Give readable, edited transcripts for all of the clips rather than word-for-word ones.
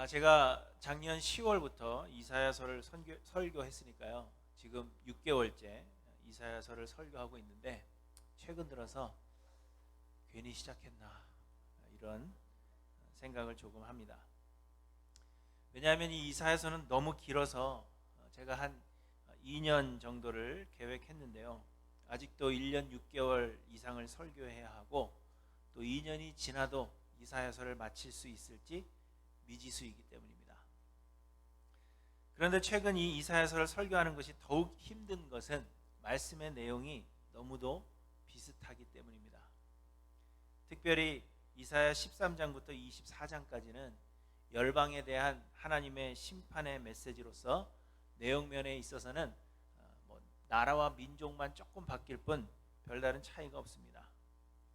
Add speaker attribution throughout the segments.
Speaker 1: 제가 작년 10월부터 이사야서를 설교했으니까요. 지금 6개월째 이사야서를 설교하고 있는데 최근 들어서 괜히 시작했나 이런 생각을 조금 합니다. 왜냐하면 이 이사야서는 너무 길어서 제가 한 2년 정도를 계획했는데요. 아직도 1년 6개월 이상을 설교해야 하고 또 2년이 지나도 이사야서를 마칠 수 있을지 미지수이기 때문입니다. 그런데 최근 이 이사야서를 설교하는 것이 더욱 힘든 것은 말씀의 내용이 너무도 비슷하기 때문입니다. 특별히 이사야 13장부터 24장까지는 열방에 대한 하나님의 심판의 메시지로서 내용면에 있어서는 나라와 민족만 조금 바뀔 뿐 별다른 차이가 없습니다.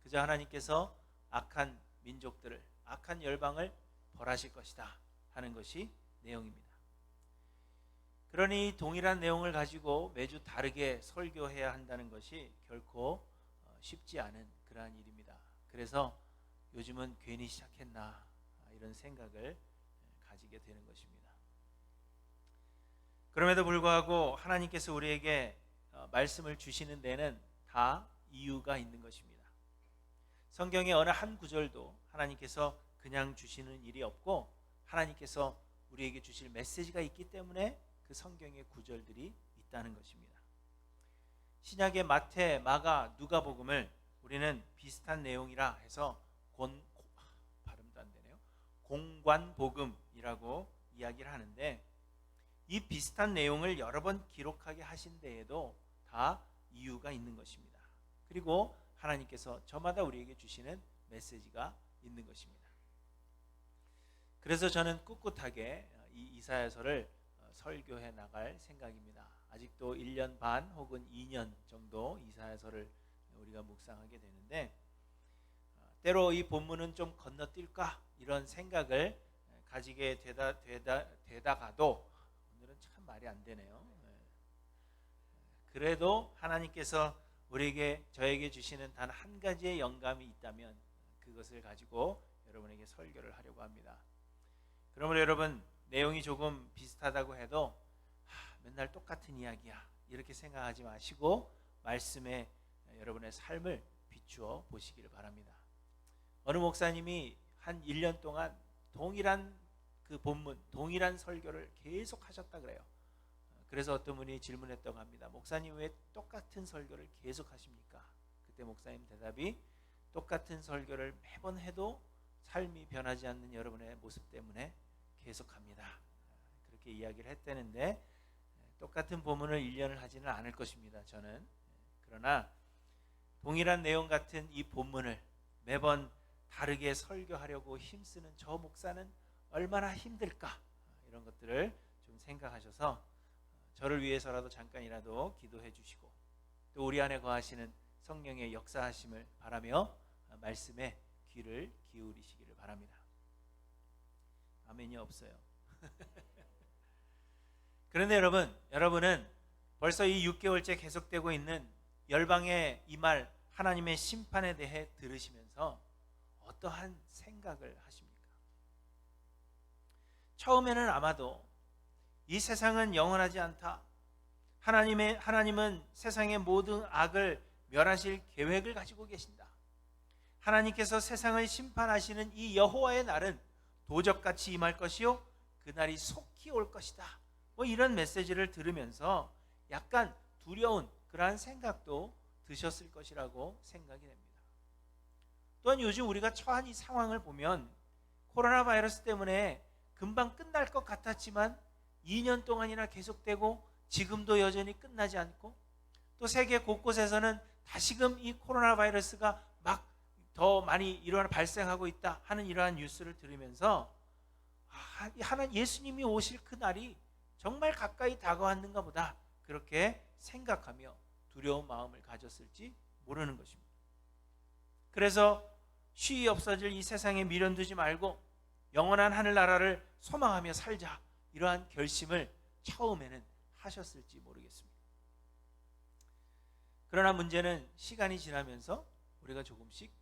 Speaker 1: 그저 하나님께서 악한 민족들을, 악한 열방을 벌하실 것이다 하는 것이 내용입니다. 그러니 동일한 내용을 가지고 매주 다르게 설교해야 한다는 것이 결코 쉽지 않은 그러한 일입니다. 그래서 요즘은 괜히 시작했나 이런 생각을 가지게 되는 것입니다. 그럼에도 불구하고 하나님께서 우리에게 말씀을 주시는 데는 다 이유가 있는 것입니다. 성경의 어느 한 구절도 하나님께서 그냥 주시는 일이 없고 하나님께서 우리에게 주실 메시지가 있기 때문에 그 성경의 구절들이 있다는 것입니다. 신약의 마태, 마가, 누가복음을 우리는 비슷한 내용이라 해서 발음도 안 되네요. 공관복음이라고 이야기를 하는데 이 비슷한 내용을 여러 번 기록하게 하신 데에도 다 이유가 있는 것입니다. 그리고 하나님께서 저마다 우리에게 주시는 메시지가 있는 것입니다. 그래서 저는 꿋꿋하게 이 이사야서를 설교해 나갈 생각입니다. 아직도 1년 반 혹은 2년 정도 이사야서를 우리가 묵상하게 되는데 때로 이 본문은 좀 건너뛸까 이런 생각을 가지게 되다가도 오늘은 참 말이 안 되네요. 그래도 하나님께서 저에게 주시는 단 한 가지의 영감이 있다면 그것을 가지고 여러분에게 설교를 하려고 합니다. 그러므로 여러분 내용이 조금 비슷하다고 해도 맨날 똑같은 이야기야 이렇게 생각하지 마시고 말씀에 여러분의 삶을 비추어 보시기를 바랍니다. 어느 목사님이 한 1년 동안 동일한 그 본문, 동일한 설교를 계속 하셨다 그래요. 그래서 어떤 분이 질문했다고 합니다. 목사님 왜 똑같은 설교를 계속 하십니까? 그때 목사님 대답이 똑같은 설교를 매번 해도 삶이 변하지 않는 여러분의 모습 때문에 계속합니다. 그렇게 이야기를 했다는데 똑같은 본문을 1년을 하지는 않을 것입니다. 저는. 그러나 동일한 내용 같은 이 본문을 매번 다르게 설교하려고 힘쓰는 저 목사는 얼마나 힘들까? 이런 것들을 좀 생각하셔서 저를 위해서라도 잠깐이라도 기도해 주시고 또 우리 안에 거하시는 성령의 역사하심을 바라며 말씀에 귀를 기울이시기를 바랍니다. 아멘이 없어요. 그런데 여러분은 벌써 이 6개월째 계속되고 있는 열방의 이 말 하나님의 심판에 대해 들으시면서 어떠한 생각을 하십니까? 처음에는 아마도 이 세상은 영원하지 않다. 하나님은 세상의 모든 악을 멸하실 계획을 가지고 계신다. 하나님께서 세상을 심판하시는 이 여호와의 날은 도적같이 임할 것이요 그날이 속히 올 것이다. 이런 메시지를 들으면서 약간 두려운 그러한 생각도 드셨을 것이라고 생각이 됩니다. 또한 요즘 우리가 처한 이 상황을 보면 코로나 바이러스 때문에 금방 끝날 것 같았지만 2년 동안이나 계속되고 지금도 여전히 끝나지 않고 또 세계 곳곳에서는 다시금 이 코로나 바이러스가 막 더 많이 발생하고 있다 하는 이러한 뉴스를 들으면서 예수님이 오실 그 날이 정말 가까이 다가왔는가 보다 그렇게 생각하며 두려운 마음을 가졌을지 모르는 것입니다. 그래서 쉬이 없어질 이 세상에 미련두지 말고 영원한 하늘나라를 소망하며 살자 이러한 결심을 처음에는 하셨을지 모르겠습니다. 그러나 문제는 시간이 지나면서 우리가 조금씩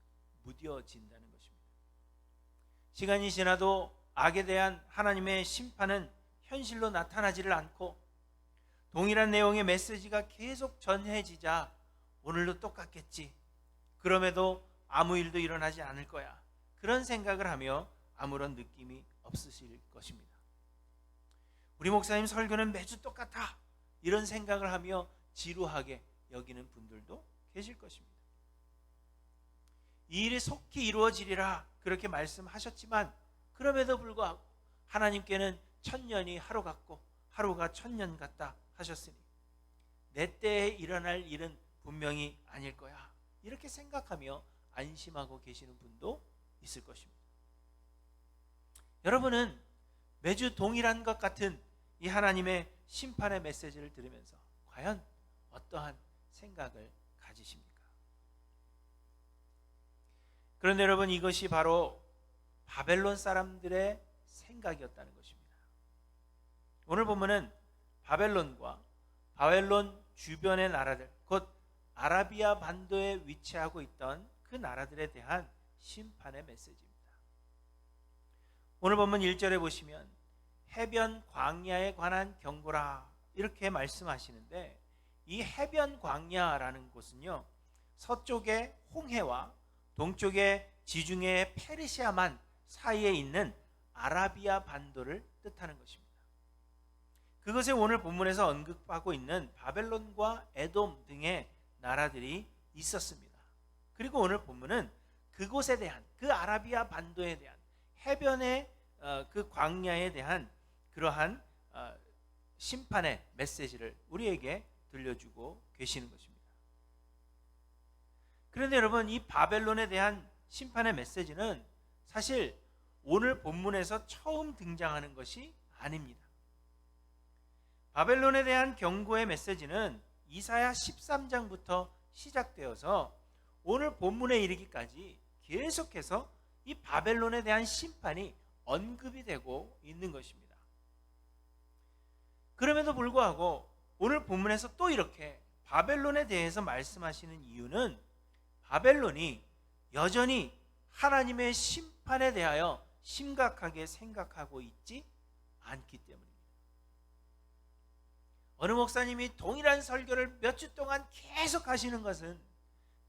Speaker 1: 무뎌진다는 것입니다. 시간이 지나도 악에 대한 하나님의 심판은 현실로 나타나지를 않고 동일한 내용의 메시지가 계속 전해지자 오늘도 똑같겠지, 그럼에도 아무 일도 일어나지 않을 거야, 그런 생각을 하며 아무런 느낌이 없으실 것입니다. 우리 목사님 설교는 매주 똑같아, 이런 생각을 하며 지루하게 여기는 분들도 계실 것입니다. 이 일이 속히 이루어지리라 그렇게 말씀하셨지만 그럼에도 불구하고 하나님께는 천년이 하루 같고 하루가 천년 같다 하셨으니 내 때에 일어날 일은 분명히 아닐 거야, 이렇게 생각하며 안심하고 계시는 분도 있을 것입니다. 여러분은 매주 동일한 것 같은 이 하나님의 심판의 메시지를 들으면서 과연 어떠한 생각을 가지십니까? 그런데 여러분, 이것이 바로 바벨론 사람들의 생각이었다는 것입니다. 오늘 보면은 바벨론과 바벨론 주변의 나라들, 곧 아라비아 반도에 위치하고 있던 그 나라들에 대한 심판의 메시지입니다. 오늘 본문 1절에 보시면 해변 광야에 관한 경고라 이렇게 말씀하시는데, 이 해변 광야라는 곳은요, 서쪽의 홍해와 동쪽의 지중해 페르시아만 사이에 있는 아라비아 반도를 뜻하는 것입니다. 그것에 오늘 본문에서 언급하고 있는 바벨론과 에돔 등의 나라들이 있었습니다. 그리고 오늘 본문은 그곳에 대한, 그 아라비아 반도에 대한 해변의 그 광야에 대한 그러한 심판의 메시지를 우리에게 들려주고 계시는 것입니다. 그런데 여러분, 이 바벨론에 대한 심판의 메시지는 사실 오늘 본문에서 처음 등장하는 것이 아닙니다. 바벨론에 대한 경고의 메시지는 이사야 13장부터 시작되어서 오늘 본문에 이르기까지 계속해서 이 바벨론에 대한 심판이 언급이 되고 있는 것입니다. 그럼에도 불구하고 오늘 본문에서 또 이렇게 바벨론에 대해서 말씀하시는 이유는 바벨론이 여전히 하나님의 심판에 대하여 심각하게 생각하고 있지 않기 때문입니다. 어느 목사님이 동일한 설교를 몇 주 동안 계속 하시는 것은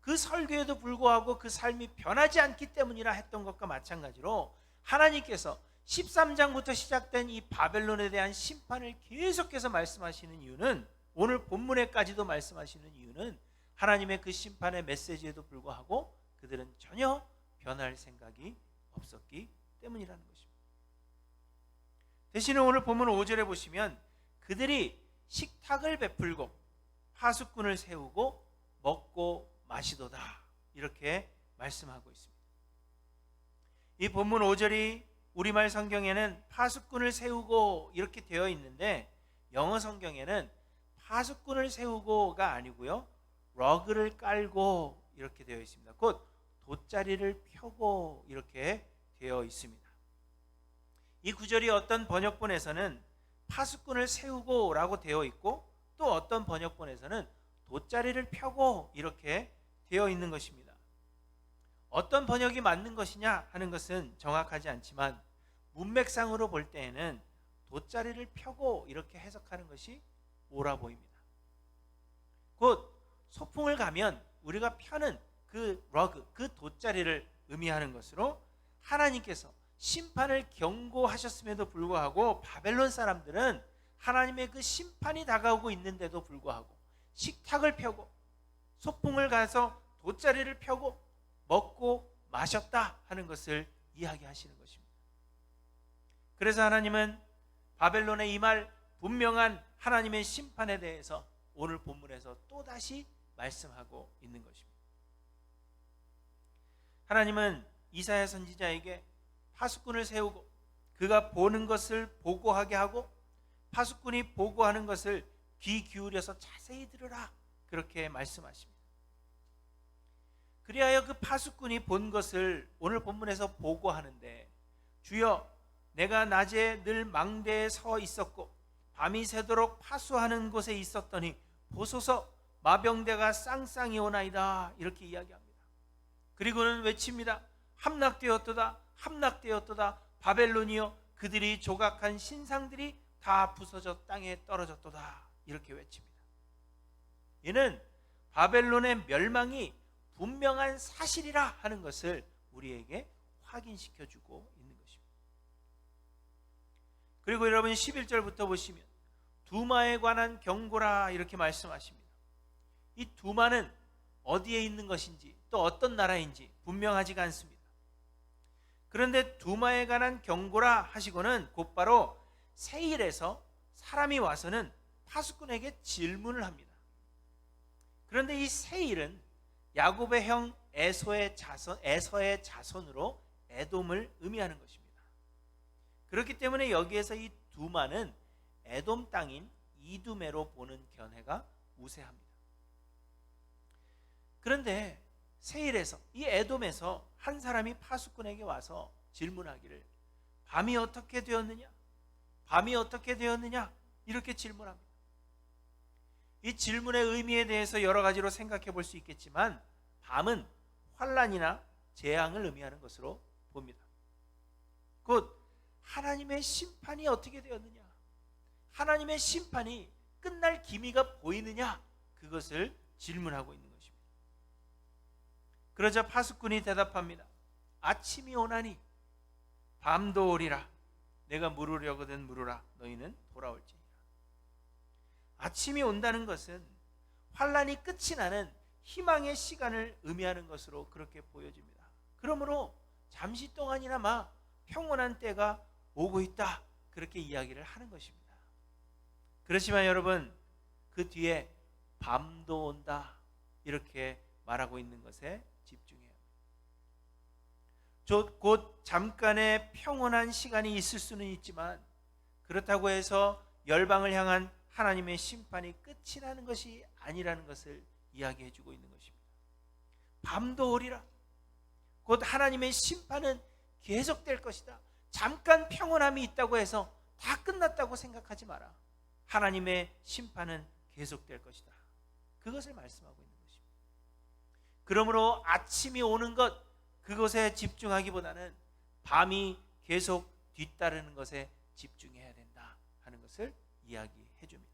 Speaker 1: 그 설교에도 불구하고 그 삶이 변하지 않기 때문이라 했던 것과 마찬가지로, 하나님께서 13장부터 시작된 이 바벨론에 대한 심판을 계속해서 말씀하시는 이유는, 오늘 본문에까지도 말씀하시는 이유는 하나님의 그 심판의 메시지에도 불구하고 그들은 전혀 변할 생각이 없었기 때문이라는 것입니다. 대신에 오늘 본문 5절에 보시면 그들이 식탁을 베풀고 파수꾼을 세우고 먹고 마시도다, 이렇게 말씀하고 있습니다. 이 본문 5절이 우리말 성경에는 파수꾼을 세우고 이렇게 되어 있는데, 영어 성경에는 파수꾼을 세우고가 아니고요, 러그를 깔고 이렇게 되어 있습니다. 곧 돗자리를 펴고 이렇게 되어 있습니다. 이 구절이 어떤 번역본에서는 파수꾼을 세우고 라고 되어 있고, 또 어떤 번역본에서는 돗자리를 펴고 이렇게 되어 있는 것입니다. 어떤 번역이 맞는 것이냐 하는 것은 정확하지 않지만 문맥상으로 볼 때에는 돗자리를 펴고 이렇게 해석하는 것이 옳아 보입니다. 곧 소풍을 가면 우리가 펴는 그 러그, 그 돗자리를 의미하는 것으로, 하나님께서 심판을 경고하셨음에도 불구하고 바벨론 사람들은 하나님의 그 심판이 다가오고 있는데도 불구하고 식탁을 펴고 소풍을 가서 돗자리를 펴고 먹고 마셨다 하는 것을 이야기하시는 것입니다. 그래서 하나님은 바벨론의 이 말 분명한 하나님의 심판에 대해서 오늘 본문에서 또다시 말씀하고 있는 것입니다. 하나님은 이사야 선지자에게 파수꾼을 세우고 그가 보는 것을 보고하게 하고 파수꾼이 보고하는 것을 귀 기울여서 자세히 들으라, 그렇게 말씀하십니다. 그리하여 그 파수꾼이 본 것을 오늘 본문에서 보고하는데, 주여, 내가 낮에 늘 망대에 서 있었고 밤이 새도록 파수하는 곳에 있었더니 보소서, 마병대가 쌍쌍이 오나이다, 이렇게 이야기합니다. 그리고는 외칩니다. 함락되었도다, 함락되었도다, 바벨론이여 그들이 조각한 신상들이 다 부서져 땅에 떨어졌도다. 이렇게 외칩니다. 이는 바벨론의 멸망이 분명한 사실이라 하는 것을 우리에게 확인시켜주고 있는 것입니다. 그리고 여러분 11절부터 보시면 두마에 관한 경고라 이렇게 말씀하십니다. 이 두마는 어디에 있는 것인지 또 어떤 나라인지 분명하지가 않습니다. 그런데 두마에 관한 경고라 하시고는 곧바로 세일에서 사람이 와서는 파수꾼에게 질문을 합니다. 그런데 이 세일은 야곱의 형 에서의 자손으로 에돔을 의미하는 것입니다. 그렇기 때문에 여기에서 이 두마는 에돔 땅인 이두메로 보는 견해가 우세합니다. 그런데 세일에서 이 에돔에서 한 사람이 파수꾼에게 와서 질문하기를 밤이 어떻게 되었느냐? 밤이 어떻게 되었느냐? 이렇게 질문합니다. 이 질문의 의미에 대해서 여러 가지로 생각해 볼 수 있겠지만 밤은 환난이나 재앙을 의미하는 것으로 봅니다. 곧 하나님의 심판이 어떻게 되었느냐? 하나님의 심판이 끝날 기미가 보이느냐? 그것을 질문하고 있는 것입니다. 그러자 파수꾼이 대답합니다. 아침이 오나니 밤도 오리라. 내가 물으려거든 물으라. 너희는 돌아올지니라. 아침이 온다는 것은 환난이 끝이 나는 희망의 시간을 의미하는 것으로 그렇게 보여집니다. 그러므로 잠시 동안이나마 평온한 때가 오고 있다. 그렇게 이야기를 하는 것입니다. 그렇지만 여러분 그 뒤에 밤도 온다. 이렇게 말하고 있는 것에 집중해야 합니다. 곧 잠깐의 평온한 시간이 있을 수는 있지만 그렇다고 해서 열방을 향한 하나님의 심판이 끝이 나는 것이 아니라는 것을 이야기해 주고 있는 것입니다. 밤도 오리라. 곧 하나님의 심판은 계속될 것이다. 잠깐 평온함이 있다고 해서 다 끝났다고 생각하지 마라. 하나님의 심판은 계속될 것이다. 그것을 말씀하고 있는 것입니다. 그러므로 아침이 오는 것 그것에 집중하기보다는 밤이 계속 뒤따르는 것에 집중해야 된다 하는 것을 이야기해 줍니다.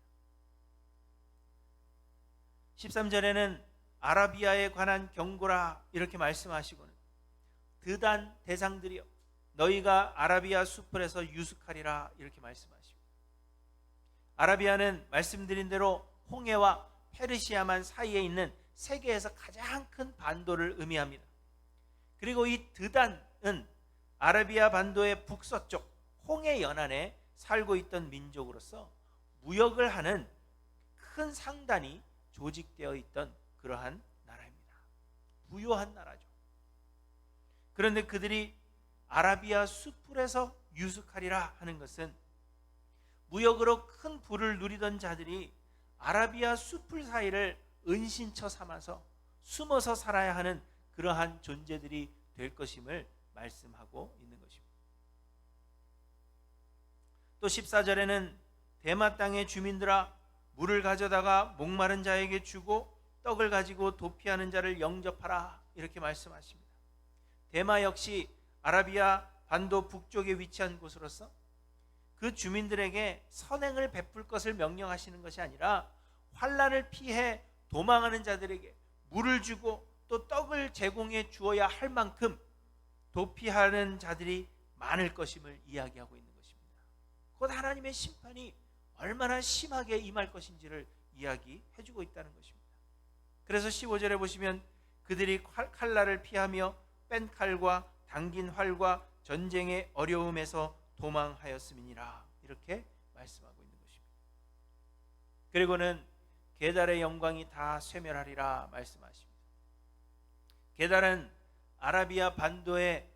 Speaker 1: 13절에는 아라비아에 관한 경고라 이렇게 말씀하시고는 드단 대상들이여 너희가 아라비아 수풀에서 유숙하리라 이렇게 말씀하십니다. 아라비아는 말씀드린 대로 홍해와 페르시아만 사이에 있는 세계에서 가장 큰 반도를 의미합니다. 그리고 이 드단은 아라비아 반도의 북서쪽 홍해 연안에 살고 있던 민족으로서 무역을 하는 큰 상단이 조직되어 있던 그러한 나라입니다. 부유한 나라죠. 그런데 그들이 아라비아 수풀에서 유숙하리라 하는 것은 무역으로 큰 부를 누리던 자들이 아라비아 수풀 사이를 은신처 삼아서 숨어서 살아야 하는 그러한 존재들이 될 것임을 말씀하고 있는 것입니다. 또 14절에는 대마 땅의 주민들아 물을 가져다가 목마른 자에게 주고 떡을 가지고 도피하는 자를 영접하라 이렇게 말씀하십니다. 대마 역시 아라비아 반도 북쪽에 위치한 곳으로서 그 주민들에게 선행을 베풀 것을 명령하시는 것이 아니라 환난을 피해 도망하는 자들에게 물을 주고 또 떡을 제공해 주어야 할 만큼 도피하는 자들이 많을 것임을 이야기하고 있는 것입니다. 곧 하나님의 심판이 얼마나 심하게 임할 것인지를 이야기해 주고 있다는 것입니다. 그래서 15절에 보시면 그들이 칼날을 피하며 뺀 칼과 당긴 활과 전쟁의 어려움에서 도망하였음이니라 이렇게 말씀하고 있는 것입니다. 그리고는 게달의 영광이 다 쇠멸하리라 말씀하십니다. 게달은 아라비아 반도의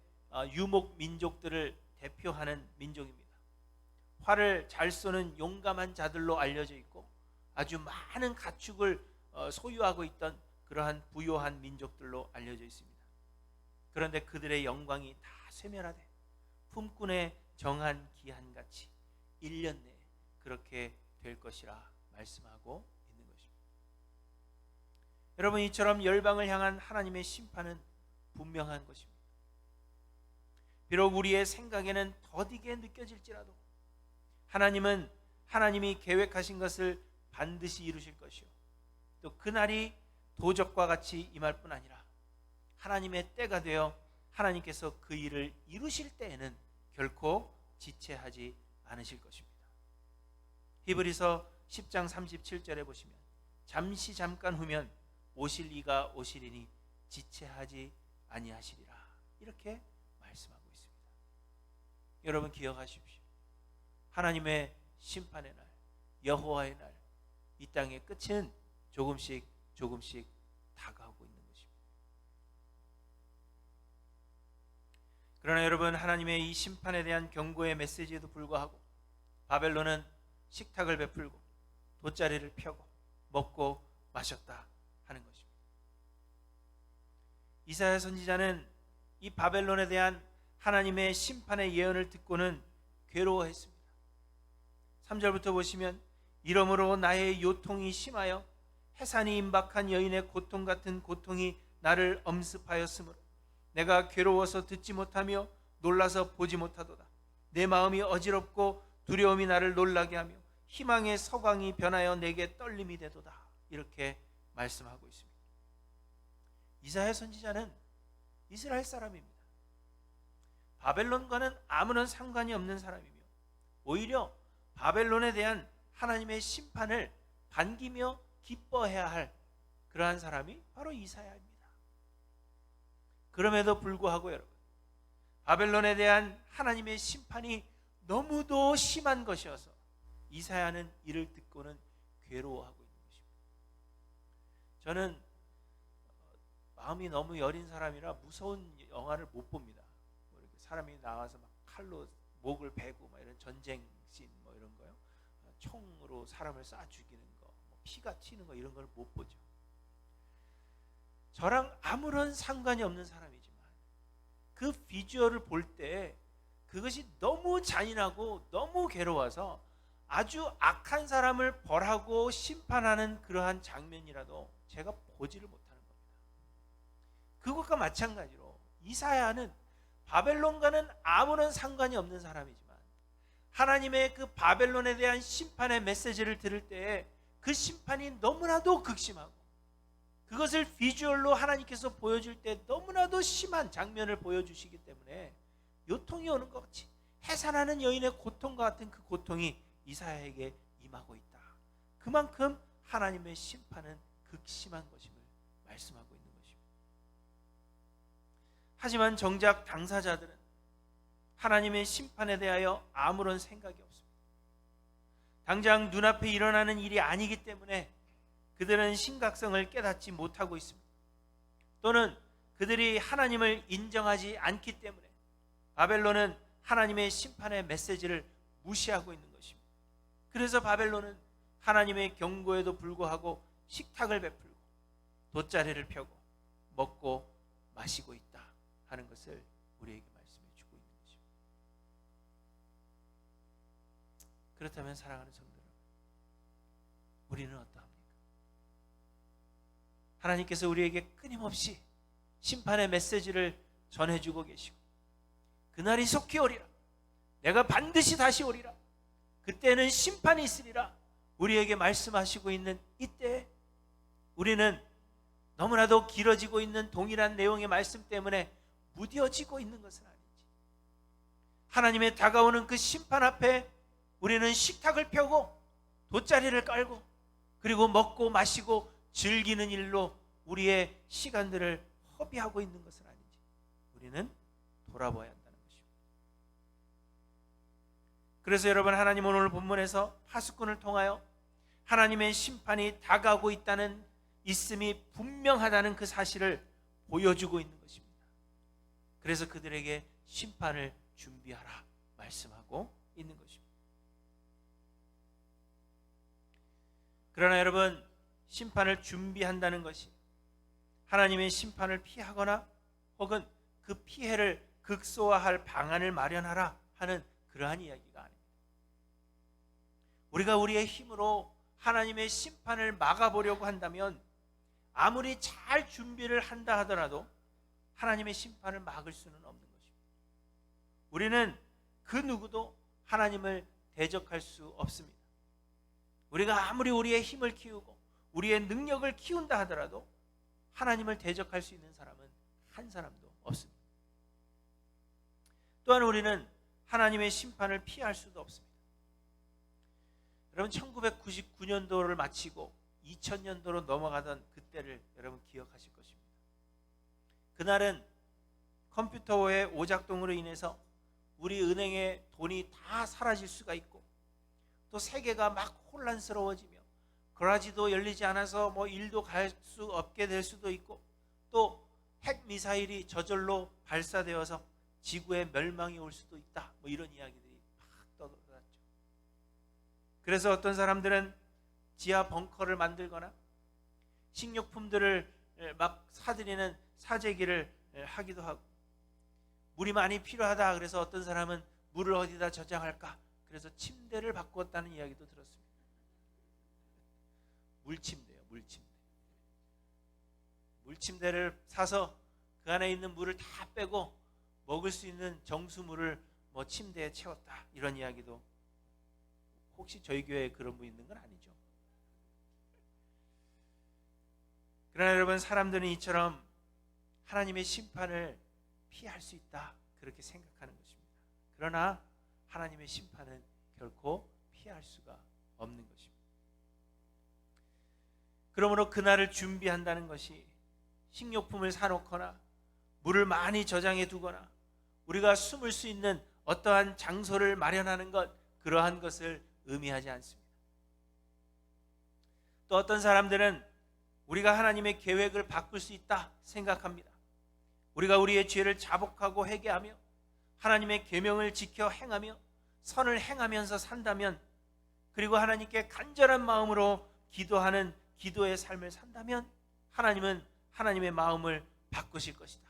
Speaker 1: 유목 민족들을 대표하는 민족입니다. 활을 잘 쏘는 용감한 자들로 알려져 있고 아주 많은 가축을 소유하고 있던 그러한 부요한 민족들로 알려져 있습니다. 그런데 그들의 영광이 다 쇠멸하되 품꾼의 정한 기한같이 1년 내에 그렇게 될 것이라 말씀하고 있는 것입니다. 여러분 이처럼 열방을 향한 하나님의 심판은 분명한 것입니다. 비록 우리의 생각에는 더디게 느껴질지라도 하나님은 하나님이 계획하신 것을 반드시 이루실 것이요, 또 그날이 도적과 같이 임할 뿐 아니라 하나님의 때가 되어 하나님께서 그 일을 이루실 때에는 결코 지체하지 않으실 것입니다. 히브리서 10장 37절에 보시면 잠깐 후면 오실 이가 오시리니 지체하지 아니하시리라, 이렇게 말씀하고 있습니다. 여러분 기억하십시오. 하나님의 심판의 날, 여호와의 날, 이 땅의 끝은 조금씩 다가오고 있는 것입니다. 그러나 여러분, 하나님의 이 심판에 대한 경고의 메시지에도 불구하고 바벨론은 식탁을 베풀고 돗자리를 펴고 먹고 마셨다 하는 것입니다. 이사야 선지자는 이 바벨론에 대한 하나님의 심판의 예언을 듣고는 괴로워했습니다. 3절부터 보시면 이러므로 나의 요통이 심하여 해산이 임박한 여인의 고통 같은 고통이 나를 엄습하였으므로 내가 괴로워서 듣지 못하며 놀라서 보지 못하도다. 내 마음이 어지럽고 두려움이 나를 놀라게 하며 희망의 서광이 변하여 내게 떨림이 되도다, 이렇게 말씀하고 있습니다. 이사야 선지자는 이스라엘 사람입니다. 바벨론과는 아무런 상관이 없는 사람이며 오히려 바벨론에 대한 하나님의 심판을 반기며 기뻐해야 할 그러한 사람이 바로 이사야입니다. 그럼에도 불구하고 여러분, 바벨론에 대한 하나님의 심판이 너무도 심한 것이어서 이사야는 이를 듣고는 괴로워하고 있는 것입니다. 저는 마음이 너무 여린 사람이라 무서운 영화를 못 봅니다. 뭐 이렇게 사람이 나와서 막 칼로 목을 베고 막 이런 전쟁 씬 뭐 이런 거요, 총으로 사람을 쏴 죽이는 거, 뭐 피가 튀는 거, 이런 걸 못 보죠. 저랑 아무런 상관이 없는 사람이지만 그 비주얼을 볼 때 그것이 너무 잔인하고 너무 괴로워서 아주 악한 사람을 벌하고 심판하는 그러한 장면이라도 제가 보지를 못하는 겁니다. 그것과 마찬가지로 이사야는 바벨론과는 아무런 상관이 없는 사람이지만 하나님의 그 바벨론에 대한 심판의 메시지를 들을 때에 그 심판이 너무나도 극심하고 그것을 비주얼로 하나님께서 보여줄 때 너무나도 심한 장면을 보여주시기 때문에 요통이 오는 것 같이 해산하는 여인의 고통과 같은 그 고통이 이사야에게 임하고 있다. 그만큼 하나님의 심판은 극심한 것임을 말씀하고 있는 것입니다. 하지만 정작 당사자들은 하나님의 심판에 대하여 아무런 생각이 없습니다. 당장 눈앞에 일어나는 일이 아니기 때문에 그들은 심각성을 깨닫지 못하고 있습니다. 또는 그들이 하나님을 인정하지 않기 때문에 바벨론은 하나님의 심판의 메시지를 무시하고 있는 것입니다. 그래서 바벨론은 하나님의 경고에도 불구하고 식탁을 베풀고 돗자리를 펴고 먹고 마시고 있다 하는 것을 우리에게 말씀해 주고 있는 것입니다. 그렇다면 사랑하는 성도 여러분, 우리는 어떠합니까? 하나님께서 우리에게 끊임없이 심판의 메시지를 전해주고 계시고 그날이 속히 오리라, 내가 반드시 다시 오리라, 그때는 심판이 있으리라 우리에게 말씀하시고 있는 이때 우리는 너무나도 길어지고 있는 동일한 내용의 말씀 때문에 무뎌지고 있는 것은 아닌지, 하나님의 다가오는 그 심판 앞에 우리는 식탁을 펴고 돗자리를 깔고 그리고 먹고 마시고 즐기는 일로 우리의 시간들을 허비하고 있는 것은 아닌지 우리는 돌아봐야 한다는 것입니다. 그래서 여러분, 하나님은 오늘 본문에서 파수꾼을 통하여 하나님의 심판이 다가오고 있다는 있음이 분명하다는 그 사실을 보여주고 있는 것입니다. 그래서 그들에게 심판을 준비하라 말씀하고 있는 것입니다. 그러나 여러분, 심판을 준비한다는 것이 하나님의 심판을 피하거나 혹은 그 피해를 극소화할 방안을 마련하라 하는 그러한 이야기가 아닙니다. 우리가 우리의 힘으로 하나님의 심판을 막아보려고 한다면 아무리 잘 준비를 한다 하더라도 하나님의 심판을 막을 수는 없는 것입니다. 우리는 그 누구도 하나님을 대적할 수 없습니다. 우리가 아무리 우리의 힘을 키우고 우리의 능력을 키운다 하더라도 하나님을 대적할 수 있는 사람은 한 사람도 없습니다. 또한 우리는 하나님의 심판을 피할 수도 없습니다. 여러분, 1999년도를 마치고 2000년도로 넘어가던 그때를 여러분 기억하실 것입니다. 그날은 컴퓨터의 오작동으로 인해서 우리 은행의 돈이 다 사라질 수가 있고, 또 세계가 막 혼란스러워지며 거라지도 열리지 않아서 일도 갈 수 없게 될 수도 있고, 또 핵미사일이 저절로 발사되어서 지구의 멸망이 올 수도 있다, 이런 이야기들이 막 떠돌았죠. 그래서 어떤 사람들은 지하 벙커를 만들거나 식료품들을 막 사들이는 사재기를 하기도 하고, 물이 많이 필요하다 그래서 어떤 사람은 물을 어디다 저장할까, 그래서 침대를 바꾸었다는 이야기도 들었습니다. 물침대요, 물침대. 물침대를 사서 그 안에 있는 물을 다 빼고 먹을 수 있는 정수물을 침대에 채웠다, 이런 이야기도. 혹시 저희 교회에 그런 분 있는 건 아니죠? 그러나 여러분, 사람들은 이처럼 하나님의 심판을 피할 수 있다, 그렇게 생각하는 것입니다. 그러나 하나님의 심판은 결코 피할 수가 없는 것입니다. 그러므로 그날을 준비한다는 것이 식료품을 사놓거나 물을 많이 저장해 두거나 우리가 숨을 수 있는 어떠한 장소를 마련하는 것, 그러한 것을 의미하지 않습니다. 또 어떤 사람들은 우리가 하나님의 계획을 바꿀 수 있다 생각합니다. 우리가 우리의 죄를 자복하고 회개하며 하나님의 계명을 지켜 행하며 선을 행하면서 산다면, 그리고 하나님께 간절한 마음으로 기도하는 기도의 삶을 산다면 하나님은 하나님의 마음을 바꾸실 것이다.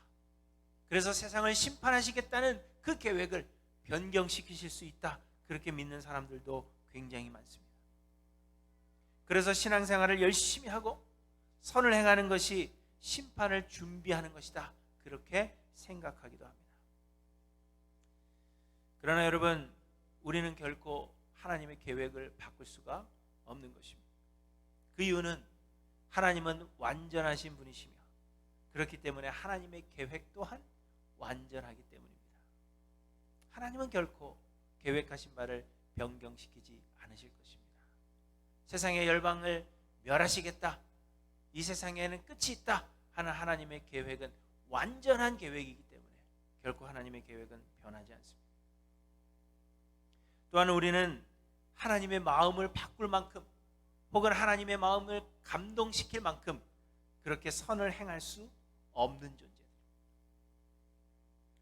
Speaker 1: 그래서 세상을 심판하시겠다는 그 계획을 변경시키실 수 있다, 그렇게 믿는 사람들도 굉장히 많습니다. 그래서 신앙생활을 열심히 하고 선을 행하는 것이 심판을 준비하는 것이다, 그렇게 생각하기도 합니다. 그러나 여러분, 우리는 결코 하나님의 계획을 바꿀 수가 없는 것입니다. 그 이유는 하나님은 완전하신 분이시며 그렇기 때문에 하나님의 계획 또한 완전하기 때문입니다. 하나님은 결코 계획하신 바를 변경시키지 않으실 것입니다. 세상의 열방을 멸하시겠다, 이 세상에는 끝이 있다 하는 하나님의 계획은 완전한 계획이기 때문에 결코 하나님의 계획은 변하지 않습니다. 또한 우리는 하나님의 마음을 바꿀 만큼, 혹은 하나님의 마음을 감동시킬 만큼 그렇게 선을 행할 수 없는 존재들.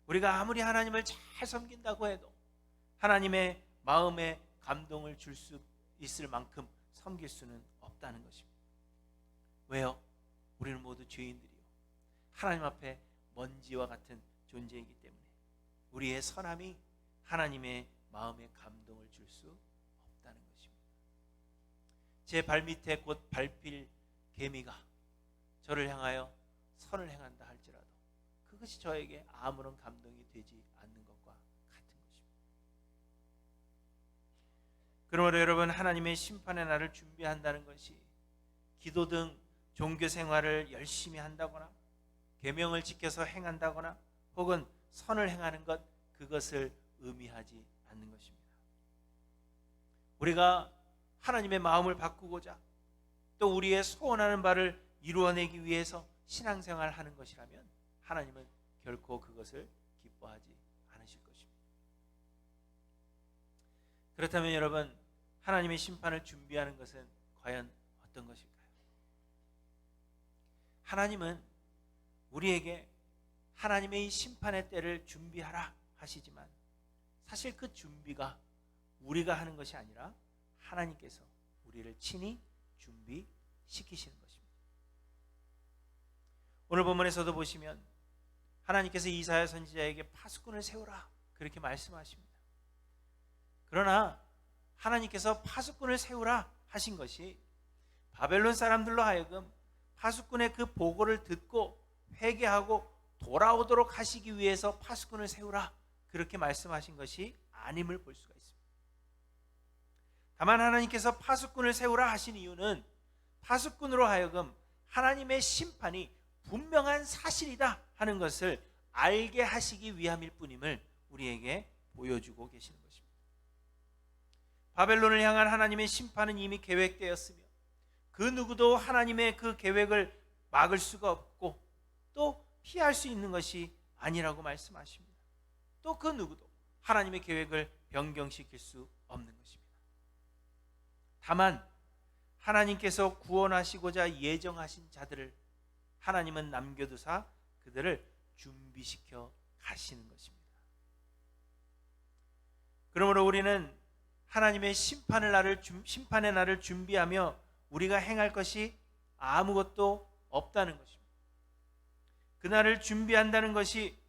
Speaker 1: 우리가 아무리 하나님을 잘 섬긴다고 해도 하나님의 마음에 감동을 줄 수 있을 만큼 섬길 수는 없다는 것입니다. 왜요? 우리는 모두 죄인들이요, 하나님 앞에 먼지와 같은 존재이기 때문에 우리의 선함이 하나님의 마음에 감동을 줄 수 없다는 것입니다. 제 발밑에 곧 밟힐 개미가 저를 향하여 선을 행한다 할지라도 그것이 저에게 아무런 감동이 되지 않는 것과 같은 것입니다. 그러므로 여러분, 하나님의 심판의 날을 준비한다는 것이 기도 등 종교 생활을 열심히 한다거나 계명을 지켜서 행한다거나 혹은 선을 행하는 것, 그것을 의미하지 않는 것입니다. 우리가 하나님의 마음을 바꾸고자 또 우리의 소원하는 바를 이루어내기 위해서 신앙생활을 하는 것이라면 하나님은 결코 그것을 기뻐하지 않으실 것입니다. 그렇다면 여러분, 하나님의 심판을 준비하는 것은 과연 어떤 것일까요? 하나님은 우리에게 하나님의 이 심판의 때를 준비하라 하시지만 사실 그 준비가 우리가 하는 것이 아니라 하나님께서 우리를 친히 준비시키시는 것입니다. 오늘 본문에서도 보시면 하나님께서 이사야 선지자에게 파수꾼을 세우라 그렇게 말씀하십니다. 그러나 하나님께서 파수꾼을 세우라 하신 것이 바벨론 사람들로 하여금 파수꾼의 그 보고를 듣고 회개하고 돌아오도록 하시기 위해서 파수꾼을 세우라 그렇게 말씀하신 것이 아님을 볼 수가 있습니다. 다만 하나님께서 파수꾼을 세우라 하신 이유는 파수꾼으로 하여금 하나님의 심판이 분명한 사실이다 하는 것을 알게 하시기 위함일 뿐임을 우리에게 보여주고 계시는 것입니다. 바벨론을 향한 하나님의 심판은 이미 계획되었으며 그 누구도 하나님의 그 계획을 막을 수가 없고 또 피할 수 있는 것이 아니라고 말씀하십니다. 또 그 누구도 하나님의 계획을 변경시킬 수 없는 것입니다. 다만 하나님께서 구원하시고자 예정하신 자들을 하나님은 남겨두사 그들을 준비시켜 가시는 것입니다. 그러므로 우리는 하나님의 심판의 날을 준비하며 우리가 행할 것이 아무것도 없다는 것입니다. 그날을 준비한다는 것이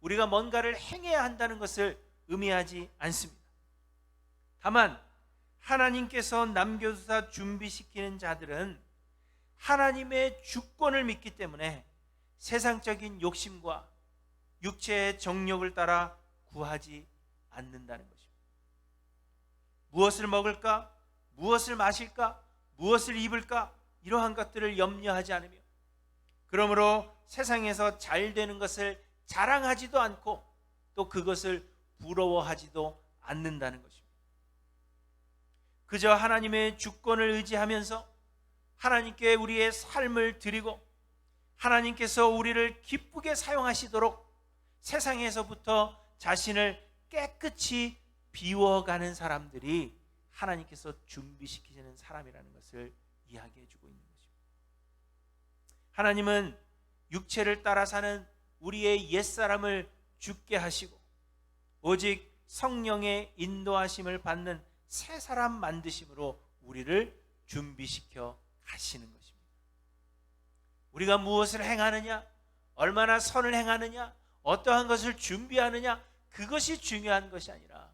Speaker 1: 우리가 뭔가를 행해야 한다는 것을 의미하지 않습니다. 다만 하나님께서 남겨두사 준비시키는 자들은 하나님의 주권을 믿기 때문에 세상적인 욕심과 육체의 정욕을 따라 구하지 않는다는 것입니다. 무엇을 먹을까? 무엇을 마실까? 무엇을 입을까? 이러한 것들을 염려하지 않으며 그러므로 세상에서 잘 되는 것을 자랑하지도 않고 또 그것을 부러워하지도 않는다는 것입니다. 그저 하나님의 주권을 의지하면서 하나님께 우리의 삶을 드리고 하나님께서 우리를 기쁘게 사용하시도록 세상에서부터 자신을 깨끗이 비워가는 사람들이 하나님께서 준비시키시는 사람이라는 것을 이야기해 주고 있는 것입니다. 하나님은 육체를 따라 사는 우리의 옛사람을 죽게 하시고 오직 성령의 인도하심을 받는 새 사람 만드심으로 우리를 준비시켜 가시는 것입니다. 우리가 무엇을 행하느냐, 얼마나 선을 행하느냐, 어떠한 것을 준비하느냐, 그것이 중요한 것이 아니라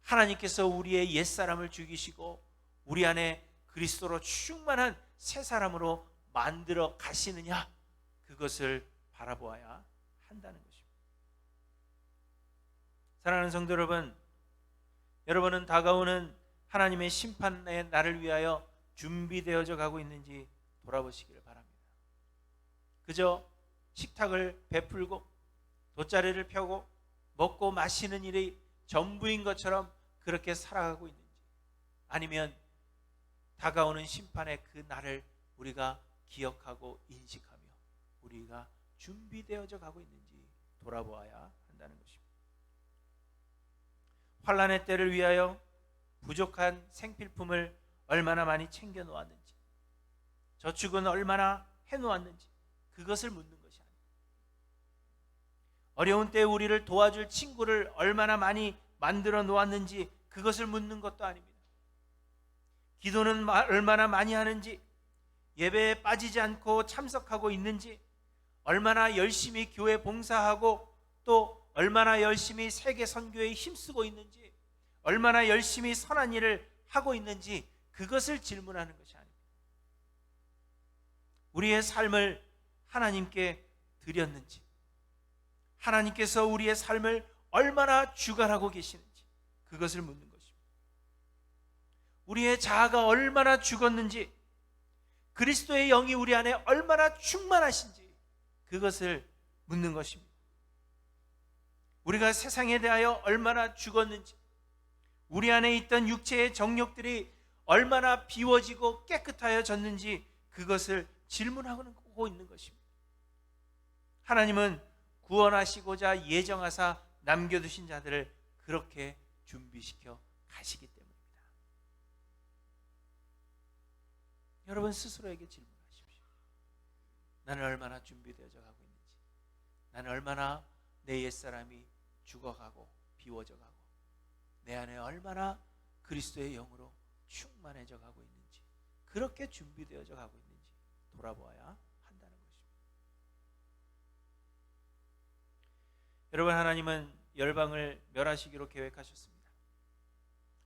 Speaker 1: 하나님께서 우리의 옛사람을 죽이시고 우리 안에 그리스도로 충만한 새 사람으로 만들어 가시느냐, 그것을 바라보아야 한다는 것입니다. 사랑하는 성도 여러분, 여러분은 다가오는 하나님의 심판의 날을 위하여 준비되어져 가고 있는지 돌아보시기를 바랍니다. 그저 식탁을 베풀고 돗자리를 펴고 먹고 마시는 일이 전부인 것처럼 그렇게 살아가고 있는지, 아니면 다가오는 심판의 그 날을 우리가 기억하고 인식하며 우리가 준비되어져 가고 있는지 돌아보아야 한다는 것입니다. 환난의 때를 위하여 부족한 생필품을 얼마나 많이 챙겨 놓았는지, 저축은 얼마나 해 놓았는지, 그것을 묻는 것이 아닙니다. 어려운 때에 우리를 도와줄 친구를 얼마나 많이 만들어 놓았는지, 그것을 묻는 것도 아닙니다. 기도는 얼마나 많이 하는지, 예배에 빠지지 않고 참석하고 있는지, 얼마나 열심히 교회 봉사하고 또 얼마나 열심히 세계 선교에 힘쓰고 있는지, 얼마나 열심히 선한 일을 하고 있는지, 그것을 질문하는 것이 아닙니다. 우리의 삶을 하나님께 드렸는지, 하나님께서 우리의 삶을 얼마나 주관하고 계시는지, 그것을 묻는 것입니다. 우리의 자아가 얼마나 죽었는지, 그리스도의 영이 우리 안에 얼마나 충만하신지, 그것을 묻는 것입니다. 우리가 세상에 대하여 얼마나 죽었는지, 우리 안에 있던 육체의 정욕들이 얼마나 비워지고 깨끗하여졌는지, 그것을 질문하고 있는 것입니다. 하나님은 구원하시고자 예정하사 남겨두신 자들을 그렇게 준비시켜 가시기 때문입니다. 여러분 스스로에게 질문하십시오. 나는 얼마나 준비되어져 가고 있는지, 나는 얼마나 내 옛사람이 죽어가고 비워져 가고 내 안에 얼마나 그리스도의 영으로 충만해져 가고 있는지, 그렇게 준비되어져 가고 있는지 돌아보아야 한다는 것입니다. 여러분, 하나님은 열방을 멸하시기로 계획하셨습니다.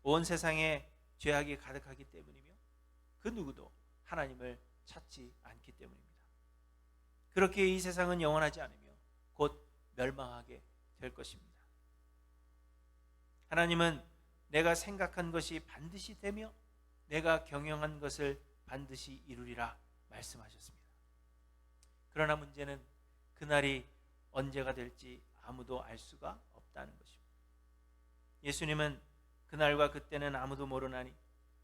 Speaker 1: 온 세상에 죄악이 가득하기 때문이며 그 누구도 하나님을 찾지 않기 때문입니다. 그렇게 이 세상은 영원하지 않으며 곧 멸망하게 될 것입니다. 하나님은 내가 생각한 것이 반드시 되며 내가 경영한 것을 반드시 이루리라 말씀하셨습니다. 그러나 문제는 그날이 언제가 될지 아무도 알 수가 없다는 것입니다. 예수님은 그날과 그때는 아무도 모르나니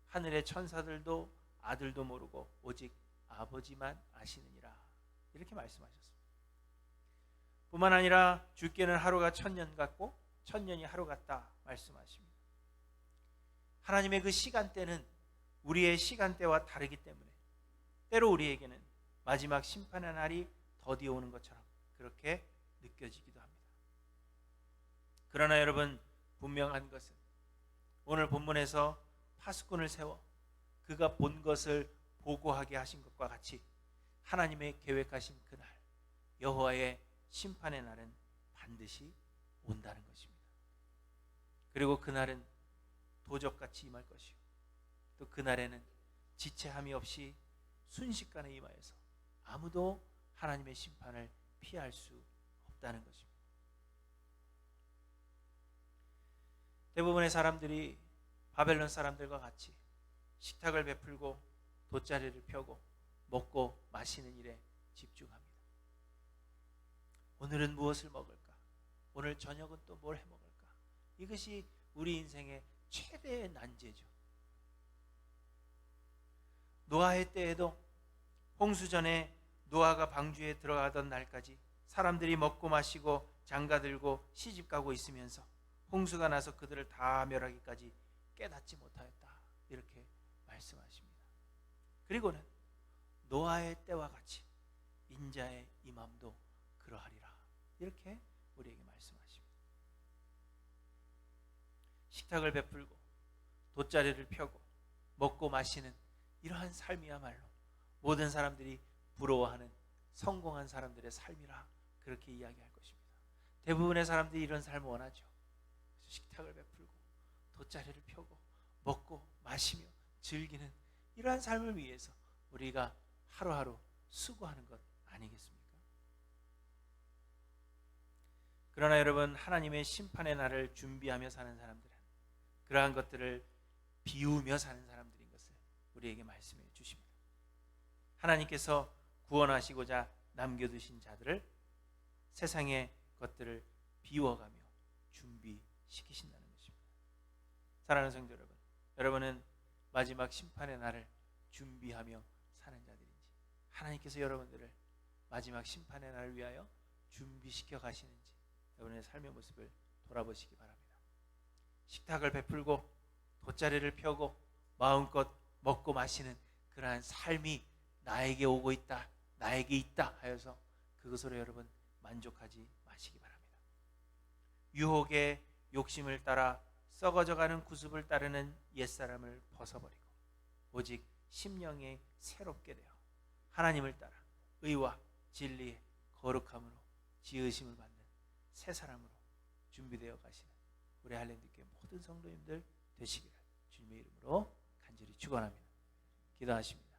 Speaker 1: 하늘의 천사들도 아들도 모르고 오직 아버지만 아시느니라, 이렇게 말씀하셨습니다. 뿐만 아니라 주께는 하루가 1000년 같고 1000년이 하루 같다 말씀하십니다. 하나님의 그 시간대는 우리의 시간대와 다르기 때문에 때로 우리에게는 마지막 심판의 날이 더디어 오는 것처럼 그렇게 느껴지기도 합니다. 그러나 여러분, 분명한 것은 오늘 본문에서 파수꾼을 세워 그가 본 것을 보고하게 하신 것과 같이 하나님의 계획하신 그날, 여호와의 심판의 날은 반드시 온다는 것입니다. 그리고 그날은 도적같이 임할 것이요, 또 그날에는 지체함이 없이 순식간에 임하여서 아무도 하나님의 심판을 피할 수 없다는 것입니다. 대부분의 사람들이 바벨론 사람들과 같이 식탁을 베풀고 돗자리를 펴고 먹고 마시는 일에 집중합니다. 오늘은 무엇을 먹을까? 오늘 저녁은 또 뭘 해 먹을까? 이것이 우리 인생의 최대의 난제죠. 노아의 때에도 홍수 전에 노아가 방주에 들어가던 날까지 사람들이 먹고 마시고 장가들고 시집가고 있으면서 홍수가 나서 그들을 다 멸하기까지 깨닫지 못하였다, 이렇게 말씀하십니다. 그리고는 노아의 때와 같이 인자의 임함도 그러하리라, 이렇게 우리에게 말씀하십니다. 식탁을 베풀고 돗자리를 펴고 먹고 마시는 이러한 삶이야말로 모든 사람들이 부러워하는 성공한 사람들의 삶이라, 그렇게 이야기할 것입니다. 대부분의 사람들이 이런 삶을 원하죠. 식탁을 베풀고 돗자리를 펴고 먹고 마시며 즐기는 이러한 삶을 위해서 우리가 하루하루 수고하는 것 아니겠습니까? 그러나 여러분, 하나님의 심판의 날을 준비하며 사는 사람들은 그러한 것들을 비우며 사는 사람들인 것을 우리에게 말씀해 주십니다. 하나님께서 구원하시고자 남겨두신 자들을 세상의 것들을 비워가며 준비시키신다는 것입니다. 사랑하는 성도 여러분, 여러분은 마지막 심판의 날을 준비하며 사는 자들인지, 하나님께서 여러분들을 마지막 심판의 날을 위하여 준비시켜 가시는지 여러분의 삶의 모습을 돌아보시기 바랍니다. 식탁을 베풀고 돗자리를 펴고 마음껏 먹고 마시는 그러한 삶이 나에게 오고 있다, 나에게 있다 하여서 그것으로 여러분 만족하지 마시기 바랍니다. 유혹의 욕심을 따라 썩어져가는 구습을 따르는 옛사람을 벗어버리고 오직 심령이 새롭게 되어 하나님을 따라 의와 진리의 거룩함으로 지으심을 받는 새 사람으로 준비되어 가시는 우리 할랜드교회 모든 성도님들 되시기를 주님의 이름으로 간절히 축원합니다. 기도하십니다.